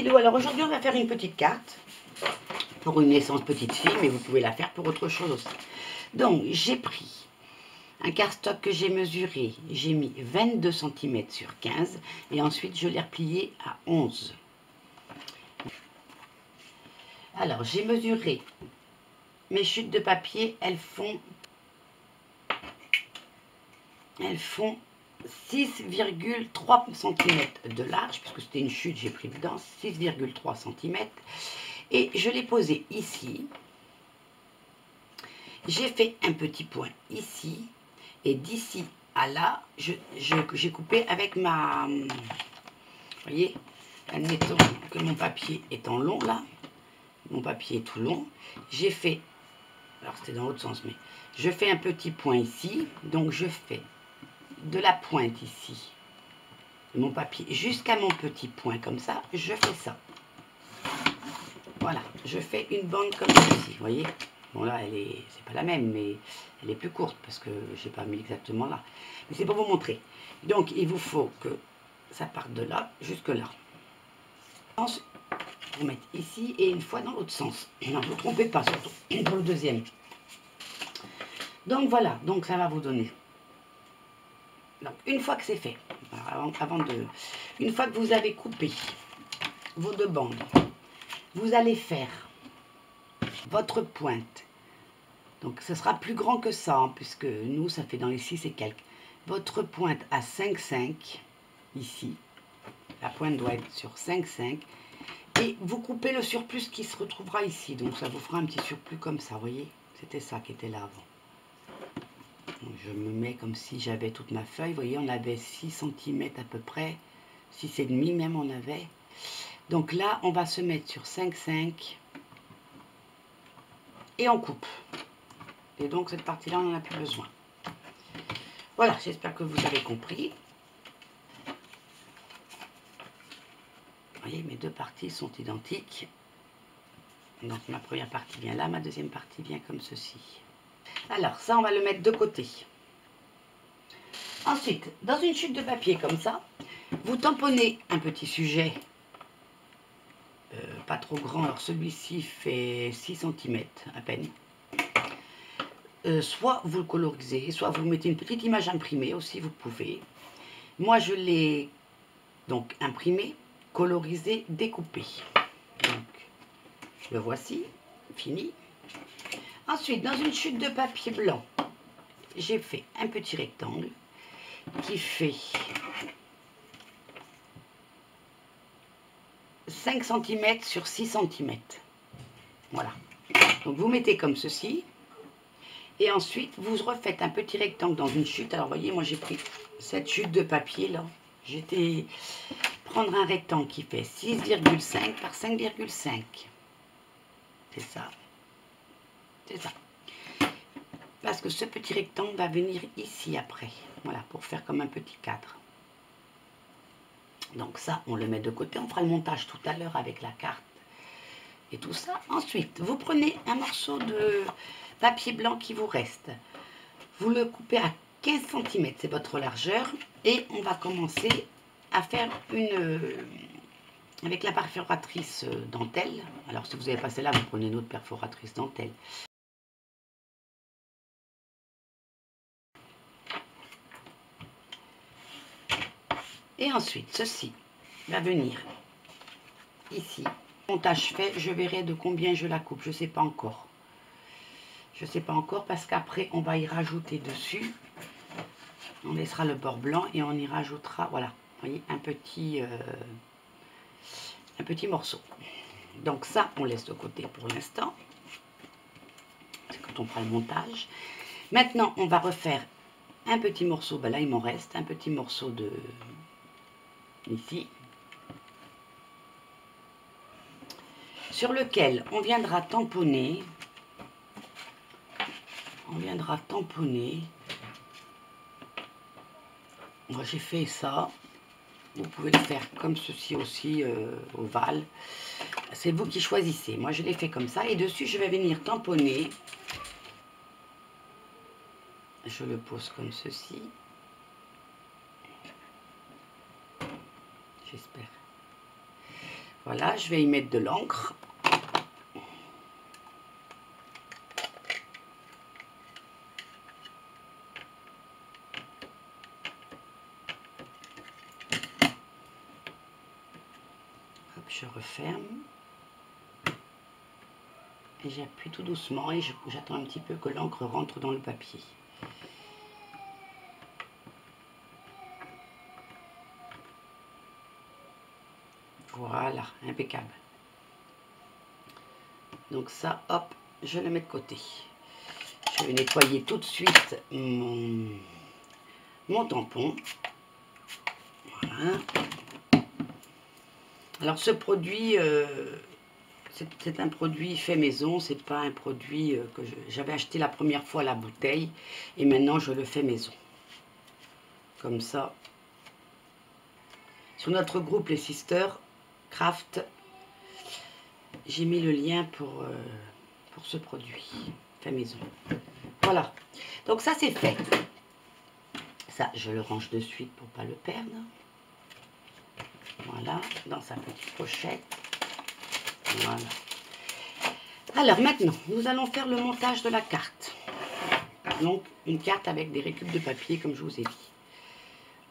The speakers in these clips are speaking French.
Hello, alors aujourd'hui on va faire une petite carte pour une naissance petite fille, mais vous pouvez la faire pour autre chose aussi. Donc j'ai pris un cardstock que j'ai mesuré, j'ai mis 22 cm sur 15 et ensuite je l'ai replié à 11. Alors j'ai mesuré mes chutes de papier, elles font 6,3 cm de large, puisque c'était une chute, j'ai pris dedans 6,3 cm. Et je l'ai posé ici. J'ai fait un petit point ici. Et d'ici à là, j'ai coupé avec ma... Vous voyez, admettons que mon papier est en long là. Mon papier est tout long. J'ai fait... Alors c'était dans l'autre sens, mais... Je fais un petit point ici. Donc je fais de la pointe ici. De mon papier jusqu'à mon petit point comme ça. Je fais ça. Voilà, je fais une bande comme ceci, vous voyez. Bon là, c'est pas la même, mais elle est plus courte parce que j'ai pas mis exactement là. Mais c'est pour vous montrer. Donc, il vous faut que ça parte de là jusque là. Vous mettez ici et une fois dans l'autre sens. Non, ne vous trompez pas surtout pour le deuxième. Donc voilà, donc ça va vous donner. Donc une fois que c'est fait, une fois que vous avez coupé vos deux bandes, vous allez faire votre pointe. Donc ce sera plus grand que ça, hein, puisque nous ça fait dans les 6 et quelques. Votre pointe à 5,5 ici. La pointe doit être sur 5,5. Et vous coupez le surplus qui se retrouvera ici. Donc ça vous fera un petit surplus comme ça, vous voyez. C'était ça qui était là avant. Donc, je me mets comme si j'avais toute ma feuille. Vous voyez, on avait 6 cm à peu près. 6,5 même on avait. Donc là, on va se mettre sur 5,5. Et on coupe. Et donc cette partie-là, on n'en a plus besoin. Voilà, j'espère que vous avez compris. Vous voyez, mes deux parties sont identiques. Donc ma première partie vient là, ma deuxième partie vient comme ceci. Alors ça, on va le mettre de côté. Ensuite, dans une chute de papier comme ça, vous tamponnez un petit sujet, pas trop grand. Alors celui-ci fait 6 cm à peine. Soit vous le colorisez, soit vous mettez une petite image imprimée aussi, vous pouvez. Moi, je l'ai donc imprimé, colorisé, découpé. Donc, le voici, fini. Ensuite, dans une chute de papier blanc, j'ai fait un petit rectangle qui fait 5 cm sur 6 cm. Voilà. Donc, vous mettez comme ceci. Et ensuite, vous refaites un petit rectangle dans une chute. Alors, vous voyez, moi, j'ai pris cette chute de papier, là. J'étais prendre un rectangle qui fait 6,5 par 5,5. C'est ça. C'est ça. Parce que ce petit rectangle va venir ici après. Voilà, pour faire comme un petit cadre. Donc ça, on le met de côté. On fera le montage tout à l'heure avec la carte et tout ça. Ensuite, vous prenez un morceau de papier blanc qui vous reste. Vous le coupez à 15 cm, c'est votre largeur. Et on va commencer à faire une... avec la perforatrice dentelle. Alors si vous n'avez pas celle-là, vous prenez une autre perforatrice dentelle. Et ensuite, ceci va venir ici. Montage fait, je verrai de combien je la coupe. Je ne sais pas encore. Je ne sais pas encore parce qu'après, on va y rajouter dessus. On laissera le bord blanc et on y rajoutera, voilà, vous voyez, un petit morceau. Donc ça, on laisse de côté pour l'instant. C'est quand on fera le montage. Maintenant, on va refaire un petit morceau. Ben là, il m'en reste un petit morceau de... ici. Sur lequel on viendra tamponner. Moi, j'ai fait ça. Vous pouvez le faire comme ceci aussi, ovale. C'est vous qui choisissez. Moi, je l'ai fait comme ça. Et dessus, je vais venir tamponner. Je le pose comme ceci. J'espère. Voilà, je vais y mettre de l'encre. Hop, je referme. Et j'appuie tout doucement et j'attends un petit peu que l'encre rentre dans le papier. Voilà, impeccable. Donc ça, hop, je le mets de côté. Je vais nettoyer tout de suite mon tampon. Voilà. Alors ce produit, c'est un produit fait maison, c'est pas un produit que j'avais acheté la première fois la bouteille et maintenant je le fais maison. Comme ça. Sur notre groupe Les Sisters Craft, j'ai mis le lien pour ce produit fait maison. Voilà. Donc ça c'est fait. Ça, je le range de suite pour pas le perdre. Voilà, dans sa petite pochette. Voilà. Alors maintenant, nous allons faire le montage de la carte. Donc, une carte avec des récup de papier, comme je vous ai dit.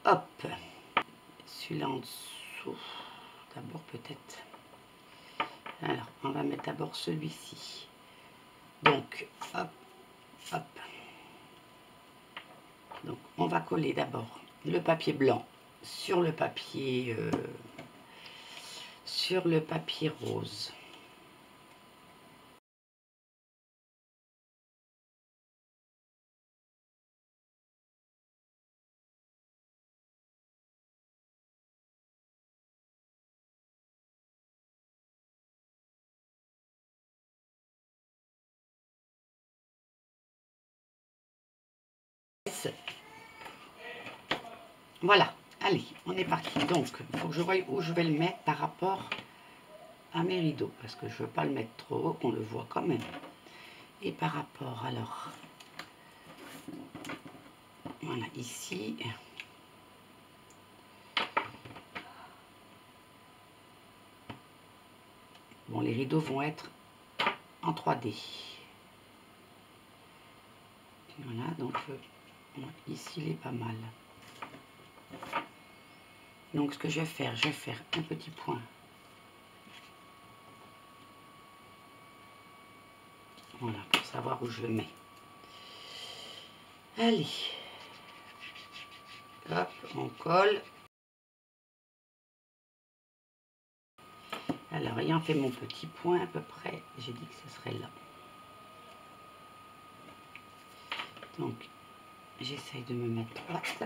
Hop. Celui-là en dessous. D'abord peut-être. Alors, on va mettre d'abord celui-ci. Donc, hop, hop. Donc, on va coller d'abord le papier blanc sur le papier rose. Voilà, allez, on est parti. Donc, il faut que je voie où je vais le mettre par rapport à mes rideaux, parce que je ne veux pas le mettre trop haut, qu'on le voit quand même. Et par rapport, alors, voilà, ici. Bon, les rideaux vont être en 3D. Voilà, donc ici, il est pas mal. Donc, ce que je vais faire un petit point. Voilà, pour savoir où je le mets. Allez. Hop, on colle. Alors, ayant fait mon petit point à peu près, j'ai dit que ce serait là. Donc, j'essaye de me mettre droite.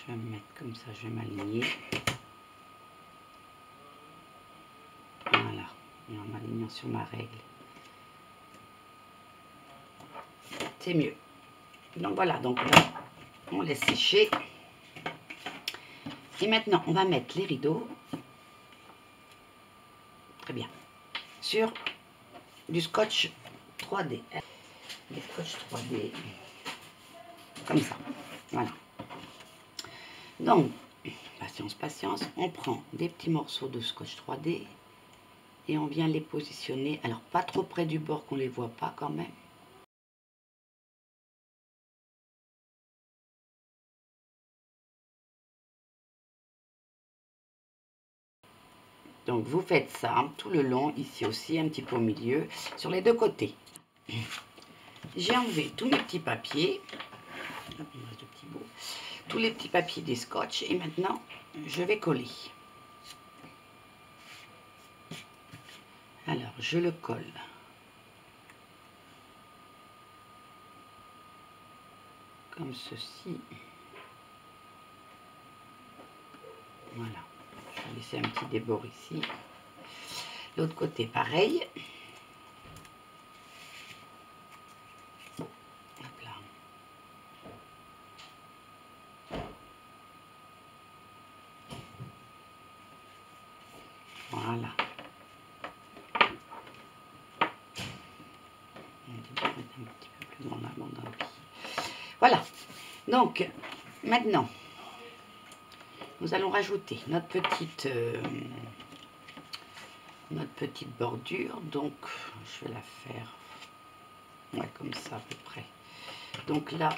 Je vais me mettre comme ça, je vais m'aligner. Voilà, et en m'alignant sur ma règle. C'est mieux. Donc voilà, donc là, on laisse sécher. Et maintenant, on va mettre les rideaux. Très bien. Sur du scotch 3D. Des scotch 3D. Comme ça. Voilà. Donc, patience, patience. On prend des petits morceaux de scotch 3D. Et on vient les positionner. Alors, pas trop près du bord qu'on ne les voit pas quand même. Donc, vous faites ça tout le long, ici aussi, un petit peu au milieu, sur les deux côtés. J'ai enlevé tous mes petits papiers. Hop, il me reste deux petits bouts. Tous les petits papiers des scotch. Et maintenant, je vais coller. Alors, je le colle. Comme ceci. Voilà. Je vais laisser un petit débord ici. L'autre côté, pareil. Hop là. Voilà. On va mettre un petit peu plus dans la bande. Voilà. Donc, maintenant, nous allons rajouter notre petite bordure. Donc, je vais la faire ouais, comme ça à peu près. Donc là,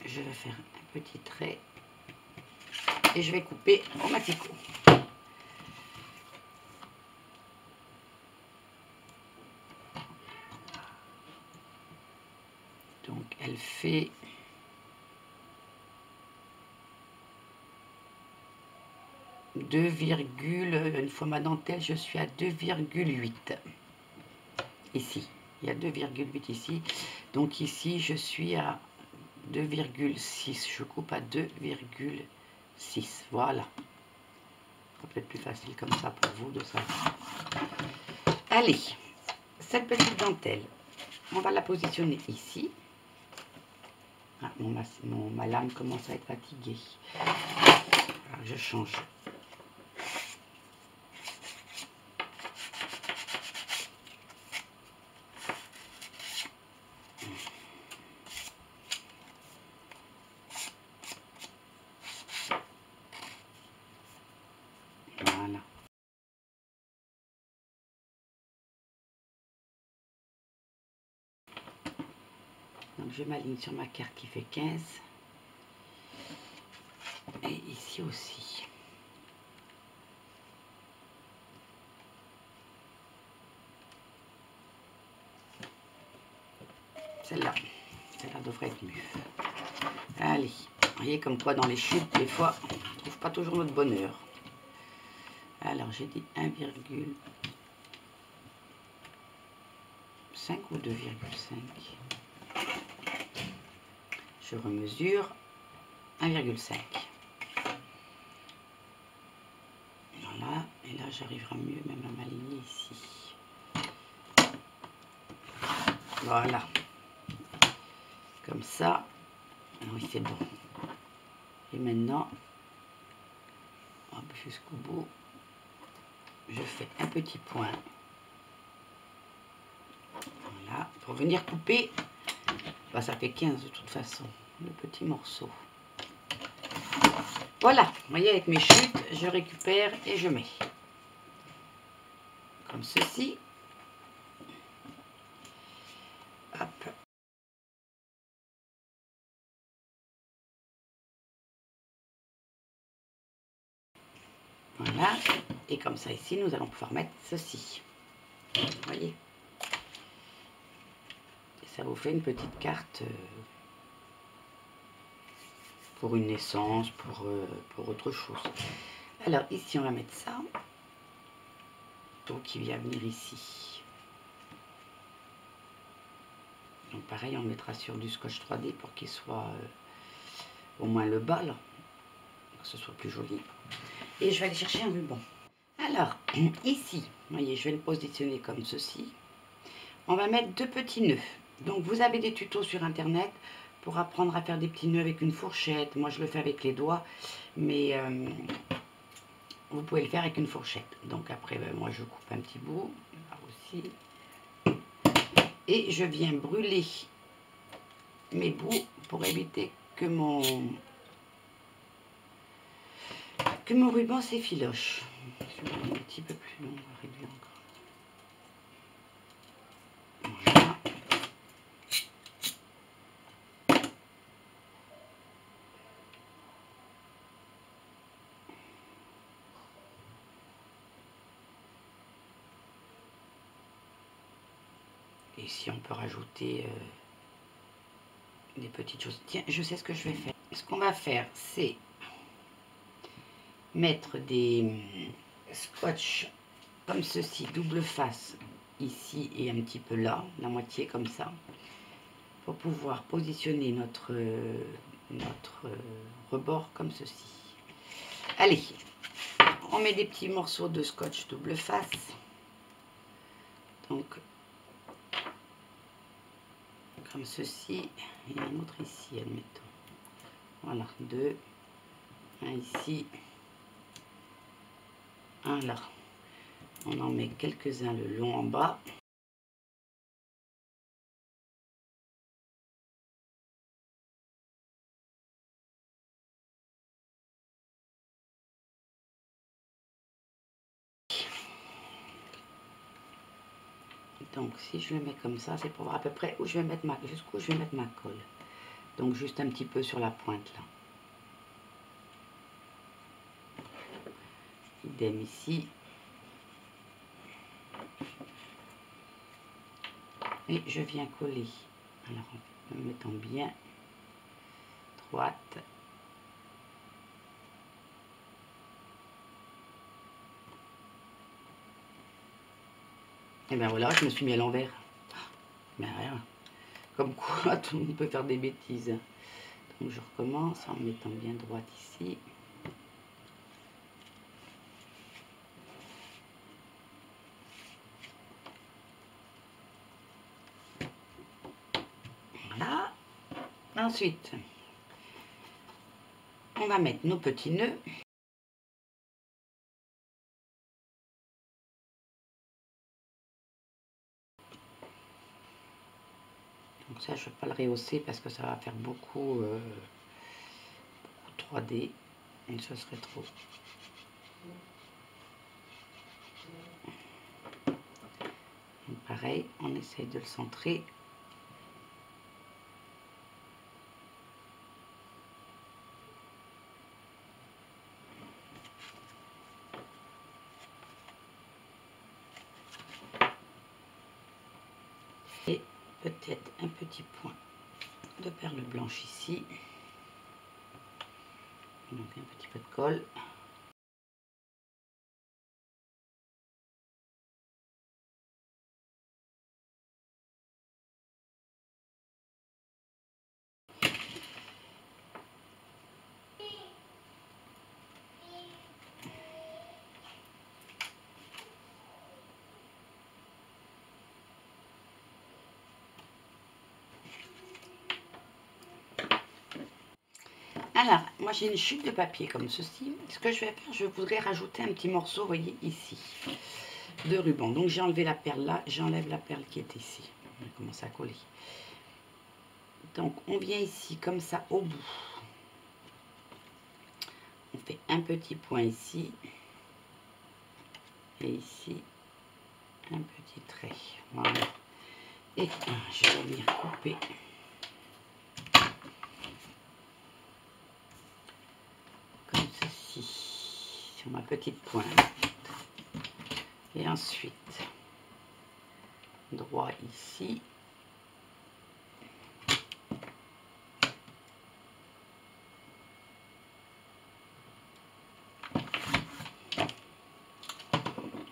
je vais faire un petit trait et je vais couper au maticot. Donc elle fait une fois ma dentelle, je suis à 2,8 ici. Il y a 2,8 ici. Donc ici, je suis à 2,6. Je coupe à 2,6. Voilà. Ça peut être plus facile comme ça pour vous de savoir. Allez, cette petite dentelle, on va la positionner ici. Ah, ma lame commence à être fatiguée. Alors, je change. Voilà. Donc je m'aligne sur ma carte qui fait 15. Et ici aussi. Celle-là devrait être mieux. Allez, vous voyez comme quoi dans les chutes, des fois, on ne trouve pas toujours notre bonheur. Alors j'ai dit 1,5 ou 2,5. Je remesure 1,5. Voilà, et là j'arriverai mieux même à m'aligner ici. Voilà. Comme ça. Oui, c'est bon. Et maintenant, jusqu'au bout, je fais un petit point. Voilà. Pour venir couper, bah, ça fait 15 de toute façon, le petit morceau. Voilà, vous voyez, avec mes chutes, je récupère et je mets. Comme ceci. Hop. Voilà. Et comme ça ici, nous allons pouvoir mettre ceci. Vous voyez. Et ça vous fait une petite carte pour une naissance, pour autre chose. Alors ici, on va mettre ça. Donc qui vient venir ici. Donc pareil, on mettra sur du scotch 3D pour qu'il soit au moins le bas là, pour que ce soit plus joli. Et je vais aller chercher un ruban. Alors ici, vous voyez, je vais le positionner comme ceci. On va mettre 2 petits nœuds. Donc vous avez des tutos sur internet pour apprendre à faire des petits nœuds avec une fourchette. Moi je le fais avec les doigts, mais vous pouvez le faire avec une fourchette. Donc après, moi je coupe un petit bout, là aussi. Et je viens brûler mes bouts pour éviter que mon ruban s'effiloche. Je vais aller un petit peu plus long, on va réduire encore. Voilà. Et ici on peut rajouter des petites choses. Tiens, je sais ce que je vais faire. Ce qu'on va faire, c'est mettre des scotch comme ceci, double face, ici et un petit peu là, la moitié comme ça, pour pouvoir positionner notre rebord comme ceci. Allez, on met des petits morceaux de scotch double face. Donc, comme ceci, et un autre ici, admettons. Voilà, 2, un ici, un là. On en met quelques-uns le long en bas. Donc si je le mets comme ça, c'est pour voir à peu près où je vais mettre jusqu'où je vais mettre ma colle. Donc juste un petit peu sur la pointe là. Idem ici. Et je viens coller. Alors en me mettant bien droite. Et bien voilà, je me suis mis à l'envers. Mais rien. Comme quoi, tout le monde peut faire des bêtises. Donc je recommence en me mettant bien droite ici. Voilà. Ensuite, on va mettre nos petits nœuds. Donc ça, je ne vais pas le rehausser parce que ça va faire beaucoup 3D. Et ce serait trop. Donc pareil, on essaye de le centrer. Et peut-être un petit point de perle blanche ici. Donc un petit peu de colle. Alors, moi j'ai une chute de papier comme ceci. Ce que je vais faire, je voudrais rajouter un petit morceau, vous voyez, ici, de ruban. Donc j'ai enlevé la perle là, j'enlève la perle qui est ici. On commence à coller. Donc on vient ici, comme ça, au bout. On fait un petit point ici. Et ici, un petit trait. Voilà. Et je vais venir couper. Comme ceci, sur ma petite pointe. Et ensuite, droit ici.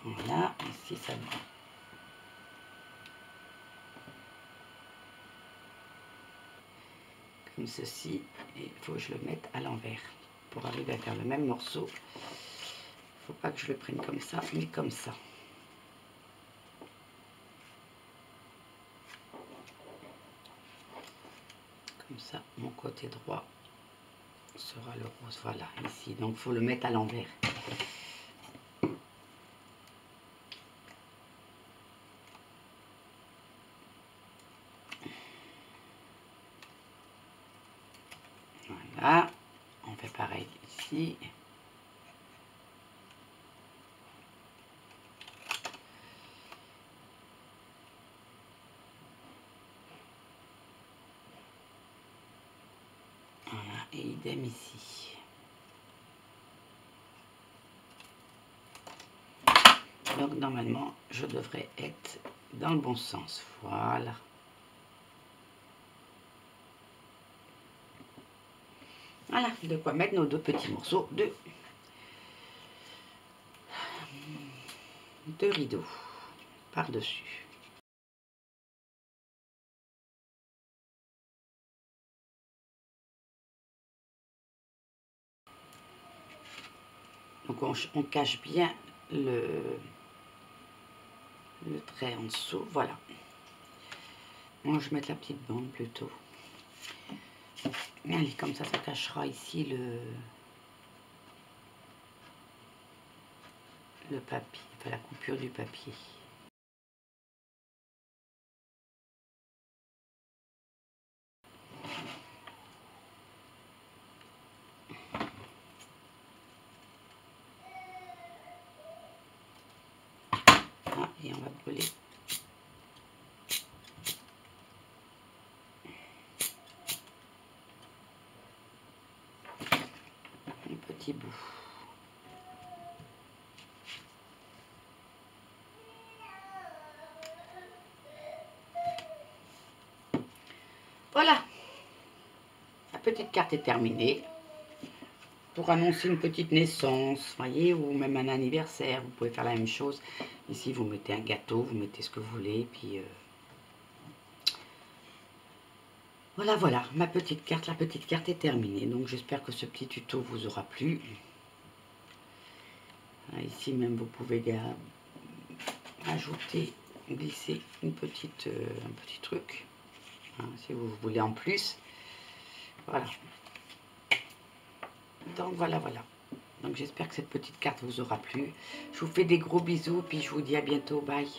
Voilà, ici ça va. Comme ceci, et il faut que je le mette à l'envers pour arriver à faire le même morceau. Il ne faut pas que je le prenne comme ça, mais comme ça. Comme ça, mon côté droit sera le rose. Voilà, ici. Donc, il faut le mettre à l'envers. Voilà. On fait pareil ici. Voilà, et idem ici. Donc, normalement, je devrais être dans le bon sens. Voilà. Voilà, de quoi mettre nos deux petits morceaux de rideau par-dessus. Donc on cache bien le trait en dessous, voilà. Moi je vais mettre la petite bande plutôt. Allez, comme ça cachera ici le papier, enfin la coupure du papier. Ah, et on va brûler petit bout. Voilà, la petite carte est terminée. Pour annoncer une petite naissance, voyez, ou même un anniversaire, vous pouvez faire la même chose. Ici, vous mettez un gâteau, vous mettez ce que vous voulez, puis voilà, voilà, ma petite carte, la petite carte est terminée. Donc, j'espère que ce petit tuto vous aura plu. Ici, même, vous pouvez ajouter, glisser un petit truc, hein, si vous voulez en plus. Voilà. Donc, voilà, voilà. Donc, j'espère que cette petite carte vous aura plu. Je vous fais des gros bisous, puis je vous dis à bientôt. Bye.